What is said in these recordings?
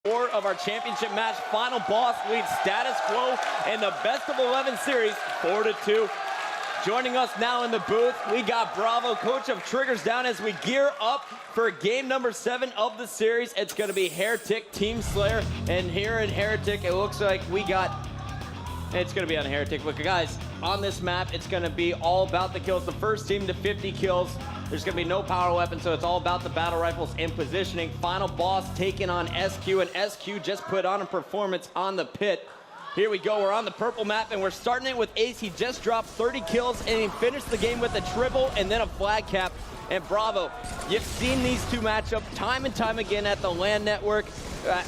4 of our championship match. Final boss leads Status Quo in the best of 11 series, 4-2. Joining us now in the booth, we got Bravo, coach of Triggers Down, as we gear up for game number 7 of the series. It's going to be Heretic Team Slayer, and here in Heretic, it looks like we got, it's going to be on Heretic. Look, guys, on this map, it's going to be all about the kills. The first team to 50 kills. There's going to be no power weapon, so it's all about the battle rifles and positioning. Final boss taking on SQ, and SQ just put on a performance on the pit. Here we go, we're on the purple map, and we're starting it with Ace. He just dropped 30 kills, and he finished the game with a triple and then a flag cap. And Bravo, you've seen these two match up time and time again at the LAN network,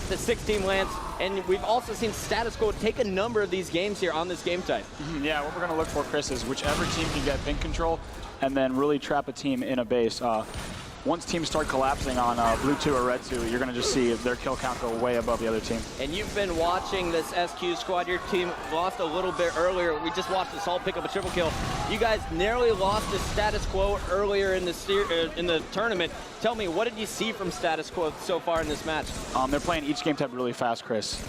the 16 LANs, and we've also seen Status Quo take a number of these games here on this game type. Yeah, what we're going to look for, Chris, is whichever team can get pink control and then really trap a team in a base. Once teams start collapsing on blue 2 or red 2, you're going to just see their kill count go way above the other team. And you've been watching this SQ squad. Your team lost a little bit earlier. We just watched Assault pick up a triple kill. You guys narrowly lost to Status Quo earlier in the tournament. Tell me, what did you see from Status Quo so far in this match? They're playing each game type really fast, Chris.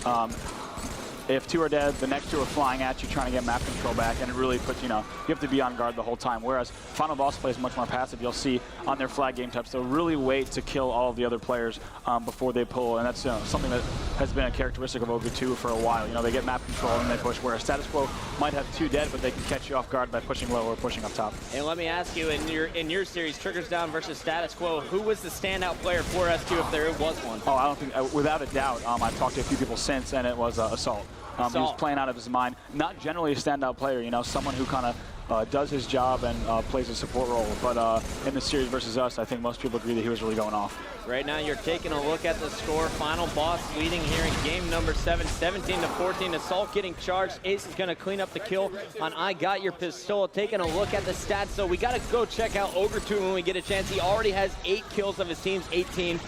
If 2 are dead, the next 2 are flying at you, trying to get map control back, and it really puts, you have to be on guard the whole time. Whereas Final Boss plays much more passive. You'll see on their flag game types, they'll really wait to kill all of the other players before they pull, and that's something that has been a characteristic of Ogre 2 for a while. They get map control and they push, whereas Status Quo might have 2 dead, but they can catch you off guard by pushing low or pushing up top. And let me ask you, in your series, Triggers Down versus Status Quo, who was the standout player for SQ if there was one? Oh, I don't think, without a doubt, I've talked to a few people since, and it was Assault. He was playing out of his mind. Not generally a standout player, someone who kind of does his job and plays a support role. But in the series versus us, I think most people agree that he was really going off. Right now, you're taking a look at the score. Final boss leading here in game number 7, 17-14. Assault getting charged. Ace is going to clean up the kill on I Got Your Pistola. Taking a look at the stats, so we got to go check out Ogre 2 when we get a chance. He already has 8 kills of his team's 18.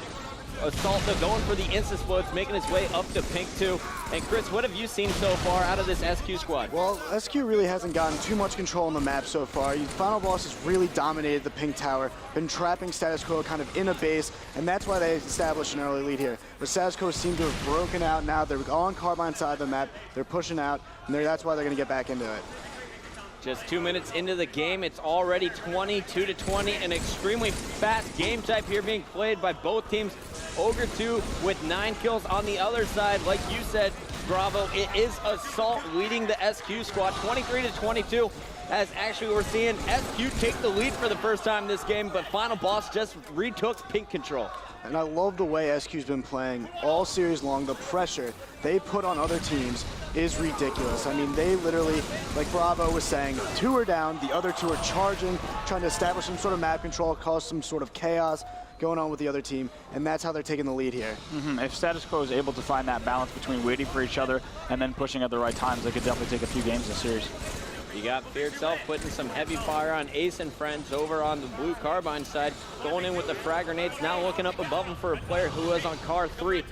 Assault going for the insta-splits, making his way up to pink 2. And Chris, what have you seen so far out of this SQ squad? Well, SQ really hasn't gotten too much control on the map so far. Final Boss has really dominated the pink tower, been trapping Status Quo kind of in a base, and that's why they established an early lead here. But Status Quo seem to have broken out now. They're on Carbine side of the map, they're pushing out, and that's why they're going to get back into it. Just 2 minutes into the game, it's already 22-20, an extremely fast game type here being played by both teams. Ogre 2 with 9 kills on the other side. Like you said, Bravo, it is Assault leading the SQ squad, 23-22, as actually we're seeing SQ take the lead for the first time this game, but Final Boss just retook pink control. And I love the way SQ's been playing all series long. The pressure they put on other teams is ridiculous. I mean, they literally, like Bravo was saying, 2 are down, the other 2 are charging, trying to establish some sort of map control, cause some sort of chaos going on with the other team, and that's how they're taking the lead here. If Status Quo is able to find that balance between waiting for each other and then pushing at the right times, they could definitely take a few games this series. You got Fear itself putting some heavy fire on Ace and friends over on the blue Carbine side, going in with the frag grenades, now looking up above him for a player who was on car 3.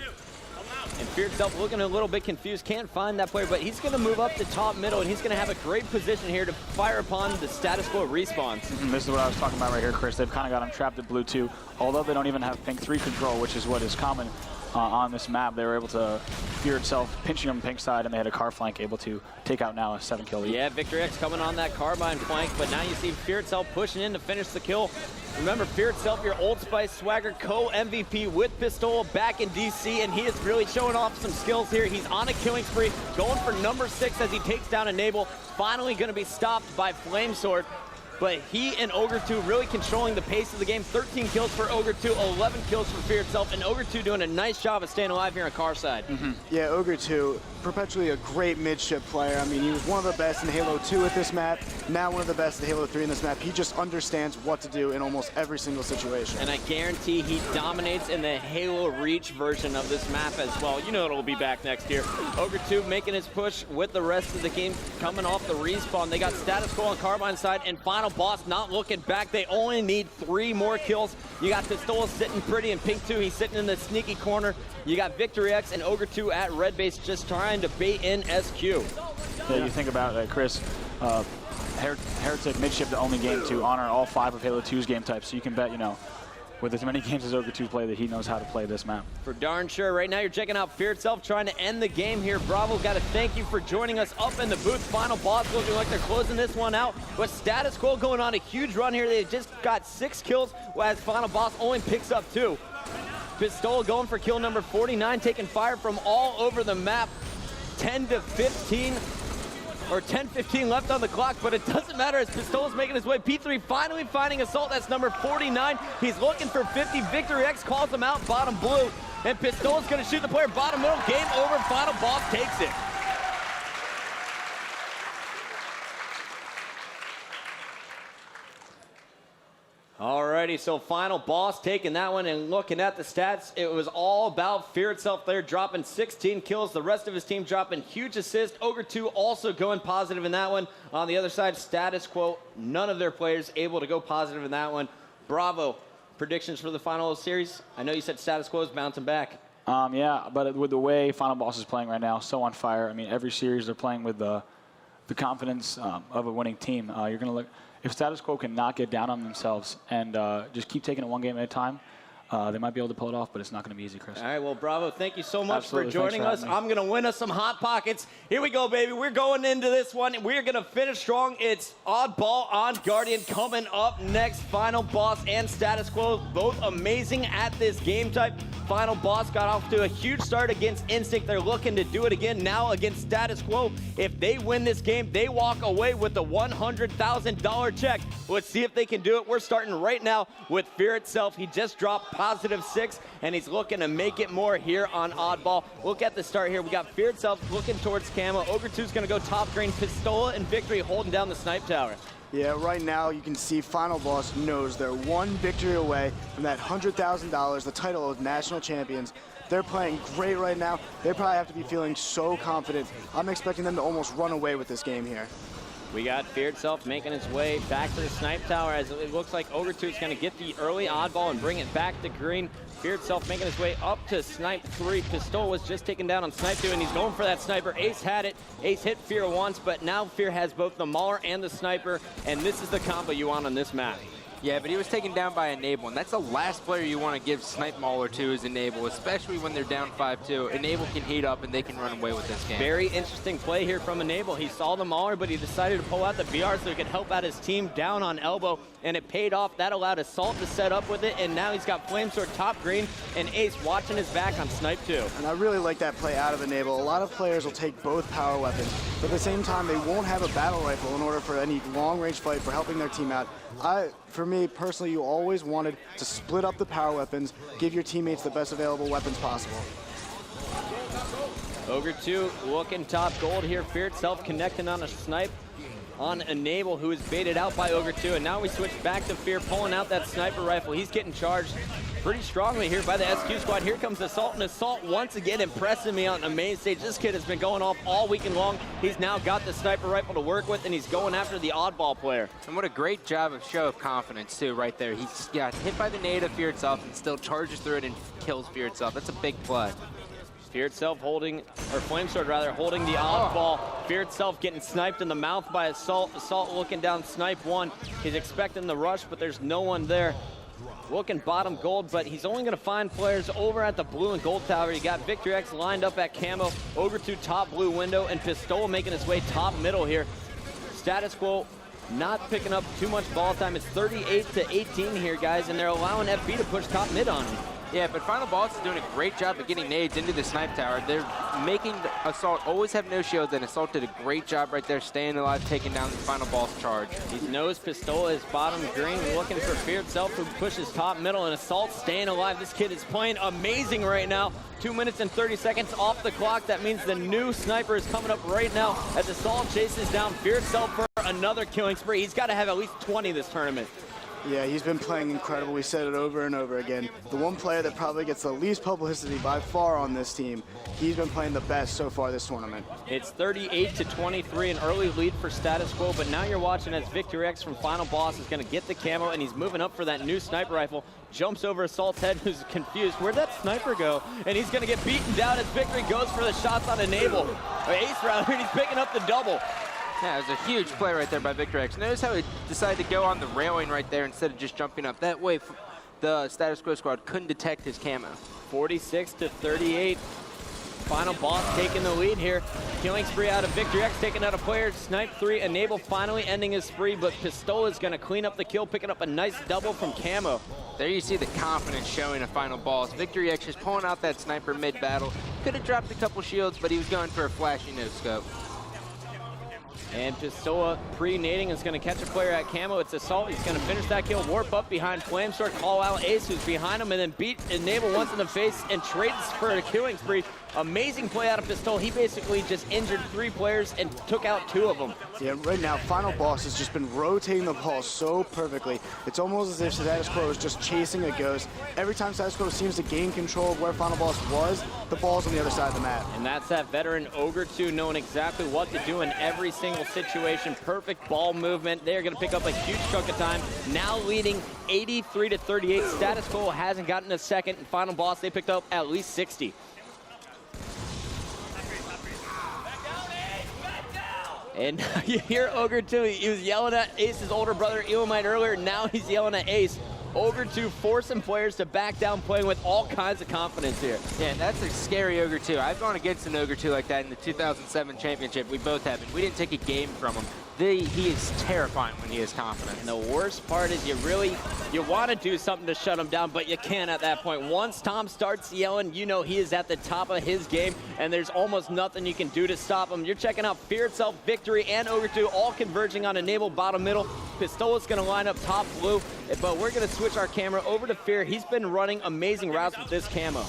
And Fear itself looking a little bit confused, can't find that player, but he's going to move up to top middle, and he's going to have a great position here to fire upon the Status Quo respawns. This is what I was talking about right here, Chris. They've kind of got him trapped at blue 2, although they don't even have pink 3 control, which is what is common on this map. They were able to Fear itself pinching on the pink side, and they had a car flank able to take out now a 7-kill lead. Yeah, Victory X coming on that Carbine flank, but now you see Fear itself pushing in to finish the kill. Remember, Fear itself, your Old Spice Swagger co-MVP with Pistola back in DC, and he is really showing off some skills here. He's on a killing spree, going for number 6 as he takes down Enable. Finally going to be stopped by Flamesword. But he and Ogre 2 really controlling the pace of the game. 13 kills for Ogre 2, 11 kills for Fear itself, and Ogre 2 doing a nice job of staying alive here on car side. Yeah, Ogre 2, perpetually a great midship player. I mean, he was one of the best in Halo 2 at this map, now one of the best in Halo 3 in this map. He just understands what to do in almost every single situation. And I guarantee he dominates in the Halo Reach version of this map as well. You know it'll be back next year. Ogre 2 making his push with the rest of the game, coming off the respawn. They got Status Quo on Carbine side, and Final Boss not looking back. They only need 3 more kills. You got Pistola sitting pretty in pink 2. He's sitting in the sneaky corner. You got Victory X and Ogre 2 at red base just trying to bait in SQ. Yeah, you think about it, Chris. Heretic midship the only game to honor all 5 of Halo 2's game types, so you can bet, with as many games as Ogre 2 play, that he knows how to play this map. For darn sure. Right now you're checking out Fear Itself trying to end the game here. Bravo, got to thank you for joining us up in the booth. Final boss looking like they're closing this one out. But Status Quo going on a huge run here. They just got 6 kills, as Final Boss only picks up 2. Pistola going for kill number 49, taking fire from all over the map. 10-15 left on the clock, but it doesn't matter as Pistola's making his way. P3 finally finding Assault, that's number 49. He's looking for 50. Victory X calls him out, bottom blue. And Pistola's gonna shoot the player bottom middle. Game over, Final Boss takes it. Alrighty, so Final Boss taking that one, and looking at the stats, it was all about Fear Itself there, dropping 16 kills. The rest of his team dropping huge assist. Ogre 2 also going positive in that one. On the other side, Status Quo, none of their players able to go positive in that one. Bravo, predictions for the final series? I know you said Status Quo is bouncing back. Yeah, but with the way Final Boss is playing right now, so on fire. I mean, every series they're playing with the confidence of a winning team. You're going to look. If Status Quo cannot get down on themselves and just keep taking it one game at a time, they might be able to pull it off, but it's not going to be easy, Chris. All right, well, Bravo, thank you so much Absolutely. for joining us. I'm going to win us some Hot Pockets. Here we go, baby. We're going into this one. We're going to finish strong. It's Oddball on Guardian coming up next. Final Boss and Status Quo, both amazing at this game type. Final Boss got off to a huge start against Instinct. They're looking to do it again now against Status Quo. If they win this game, they walk away with a $100,000 check. Let's see if they can do it. We're starting right now with Fear Itself. He just dropped +6, and he's looking to make it more here on Oddball. Look at the start here. We got Fear Itself looking towards Camo. Ogre 2's going to go top green. Pistola and Victory holding down the Snipe Tower. Yeah, right now you can see Final Boss knows they're one victory away from that $100,000, the title of national champions. They're playing great right now. They probably have to be feeling so confident. I'm expecting them to almost run away with this game here. We got Fear Itself making its way back to the Snipe Tower as it looks like Ogre 2 is going to get the early oddball and bring it back to green. Fear Itself making his way up to Snipe 3. Pistola was just taken down on Snipe 2, and he's going for that sniper. Ace had it. Ace hit Fear once, but now Fear has both the Mauler and the sniper, and this is the combo you want on this map. Yeah, but he was taken down by Enable, and that's the last player you want to give Snipe Mauler to is Enable, especially when they're down 5-2. Enable can heat up, and they can run away with this game. Very interesting play here from Enable. He saw the Mauler, but he decided to pull out the BR so he could help out his team down on elbow, and it paid off. That allowed Assault to set up with it, and now he's got Flamesword top green, and Ace watching his back on Snipe 2. And I really like that play out of Enable. A lot of players will take both power weapons, but at the same time, they won't have a battle rifle in order for any long-range fight for helping their team out. For me, personally, you always wanted to split up the power weapons, give your teammates the best available weapons possible. Ogre 2 looking top gold here. Fear Itself connecting on a snipe on Enable, who is baited out by Ogre 2. And now we switch back to Fear, pulling out that sniper rifle. He's getting charged pretty strongly here by the SQ squad. Here comes Assault, and Assault once again impressing me on the main stage. This kid has been going off all weekend long. He's now got the sniper rifle to work with, and he's going after the oddball player. And what a great job of show of confidence, too, right there. He got hit by the nade of Fear Itself and still charges through it and kills Fear Itself. That's a big play. Fear Itself holding, or Flamesword rather, holding the oddball. Fear Itself getting sniped in the mouth by Assault. Assault looking down Snipe 1. He's expecting the rush, but there's no one there. Looking bottom gold, but he's only going to find players over at the blue and gold tower. You got Victory X lined up at Camo, Ogre 2 top blue window, and Pistola making his way top middle here. Status Quo not picking up too much ball time. It's 38-18 here, guys, and they're allowing FB to push top mid on him. Yeah, but Final Boss is doing a great job of getting nades into the Snipe Tower. They're making Assault always have no shields, and Assault did a great job right there, staying alive, taking down the Final Boss charge. He's knows Pistola is bottom green, looking for Fear Itself, who pushes top middle, and Assault staying alive. This kid is playing amazing right now. 2 minutes and 30 seconds off the clock. That means the new sniper is coming up right now as Assault chases down Fear Itself for another killing spree. He's got to have at least 20 this tournament. Yeah, he's been playing incredible. We said it over and over again. The one player that probably gets the least publicity by far on this team, he's been playing the best so far this tournament. It's 38-23, an early lead for Status Quo, but now you're watching as Victory X from Final Boss is going to get the camo, and he's moving up for that new sniper rifle. Jumps over Assault's head, who's confused. Where'd that sniper go? And he's going to get beaten down as Victory goes for the shots on Enable. Or Ace rather, and he's picking up the double. Yeah, it was a huge play right there by Victory X. Notice how he decided to go on the railing right there instead of just jumping up. That way, the Status Quo squad couldn't detect his camo. 46-38. Final boss taking the lead here. Killing spree out of Victory X, taking out a player. Snipe 3, Enable finally ending his spree, but Pistola is going to clean up the kill, picking up a nice double from Camo. There you see the confidence showing a final boss. Victory X just pulling out that sniper mid-battle. Could have dropped a couple shields, but he was going for a flashy no-scope. And Pistola pre-nading is going to catch a player at Camo. It's Assault. He's going to finish that kill. Warp up behind Flamesword. Call out Ace, who's behind him, and then beat Enable once in the face and trades for a killing spree. Amazing play out of Pistola. He basically just injured 3 players and took out 2 of them. Yeah, right now, Final Boss has just been rotating the ball so perfectly. It's almost as if Status Quo is just chasing a ghost. Every time Status Quo seems to gain control of where Final Boss was, the ball's on the other side of the map. And that's that veteran Ogre 2 knowing exactly what to do in every single situation. Perfect ball movement. They're going to pick up a huge chunk of time. Now leading 83-38. Status Quo hasn't gotten a second. And Final Boss, they picked up at least 60. And you hear Ogre 2, he was yelling at Ace's older brother, Elamite, earlier. Now he's yelling at Ace. Ogre 2 forcing players to back down, playing with all kinds of confidence here. Yeah, that's a scary Ogre 2. I've gone against an Ogre 2 like that in the 2007 championship. We both have, and we didn't take a game from him. He is terrifying when he is confident. And the worst part is you want to do something to shut him down, but you can't at that point. Once Tom starts yelling, you know he is at the top of his game, and there's almost nothing you can do to stop him. You're checking out Fear Itself, Victory, and Ogre 2 all converging on Enable bottom middle. Pistola's going to line up top blue, but we're going to switch our camera over to Fear. He's been running amazing routes with this camo.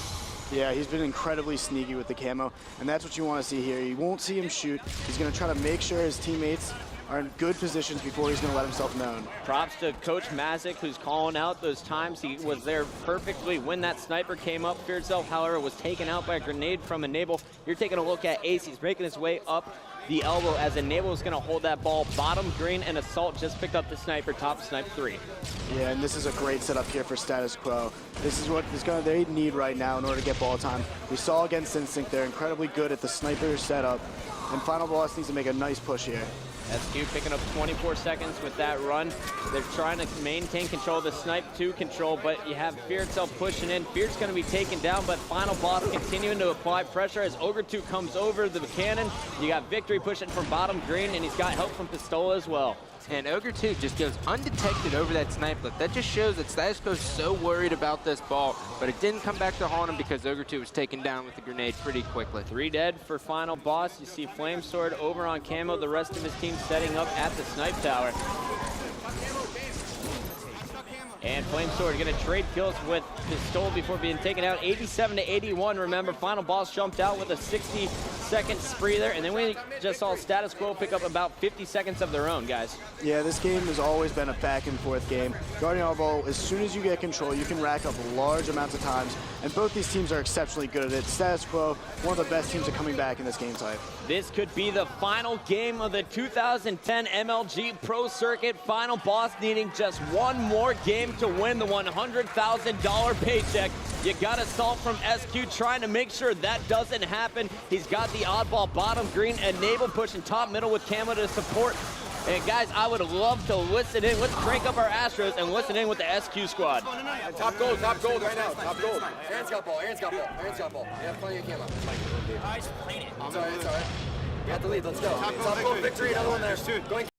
Yeah, he's been incredibly sneaky with the camo, and that's what you want to see here. You won't see him shoot. He's going to try to make sure his teammates are in good positions before he's going to let himself known. Props to Coach Mazik, who's calling out those times. He was there perfectly when that sniper came up. Fear Itself, however, was taken out by a grenade from Enable. You're taking a look at Ace. He's making his way up the elbow as Enable is going to hold that ball. Bottom green, and Assault just picked up the sniper, top Snipe 3. Yeah, and this is a great setup here for Status Quo. This is what they need right now in order to get ball time. We saw against Instinct, they're incredibly good at the sniper setup, and Final Boss needs to make a nice push here. SQ picking up 24 seconds with that run. They're trying to maintain control of the Snipe 2 control, but you have Fear Itself pushing in. Fear's going to be taken down, but Final Boss continuing to apply pressure as Ogre 2 comes over the cannon. You got Victory pushing from bottom green, and he's got help from Pistola as well. And Ogre 2 just goes undetected over that snipe lift. That just shows that Status Quo is so worried about this ball, but it didn't come back to haunt him because Ogre 2 was taken down with the grenade pretty quickly. 3 dead for Final Boss. You see Flamesword over on Camo, the rest of his team setting up at the Snipe Tower. And Flamesword going to trade kills with Pistola before being taken out. 87-81. Remember, Final Boss jumped out with a 60-second spree there, and then we just saw Status Quo pick up about 50 seconds of their own, guys. Yeah, this game has always been a back and forth game. Guardian Elbow, as soon as you get control, you can rack up large amounts of times, and both these teams are exceptionally good at it. Status Quo, one of the best teams are coming back in this game type. This could be the final game of the 2010 MLG Pro Circuit. Final Boss needing just one more game to win the $100,000 paycheck. You got Assault from SQ trying to make sure that doesn't happen. He's got the oddball bottom green, Enable pushing top middle with Camo to support. And guys, I would love to listen in. Let's crank up our Astros and listen in with the SQ squad. Top gold right now, top gold. Aaron's got ball, Aaron's got ball. You have plenty of camo. It's all right. You got the lead, let's go. Top gold, Victory, another one there. Going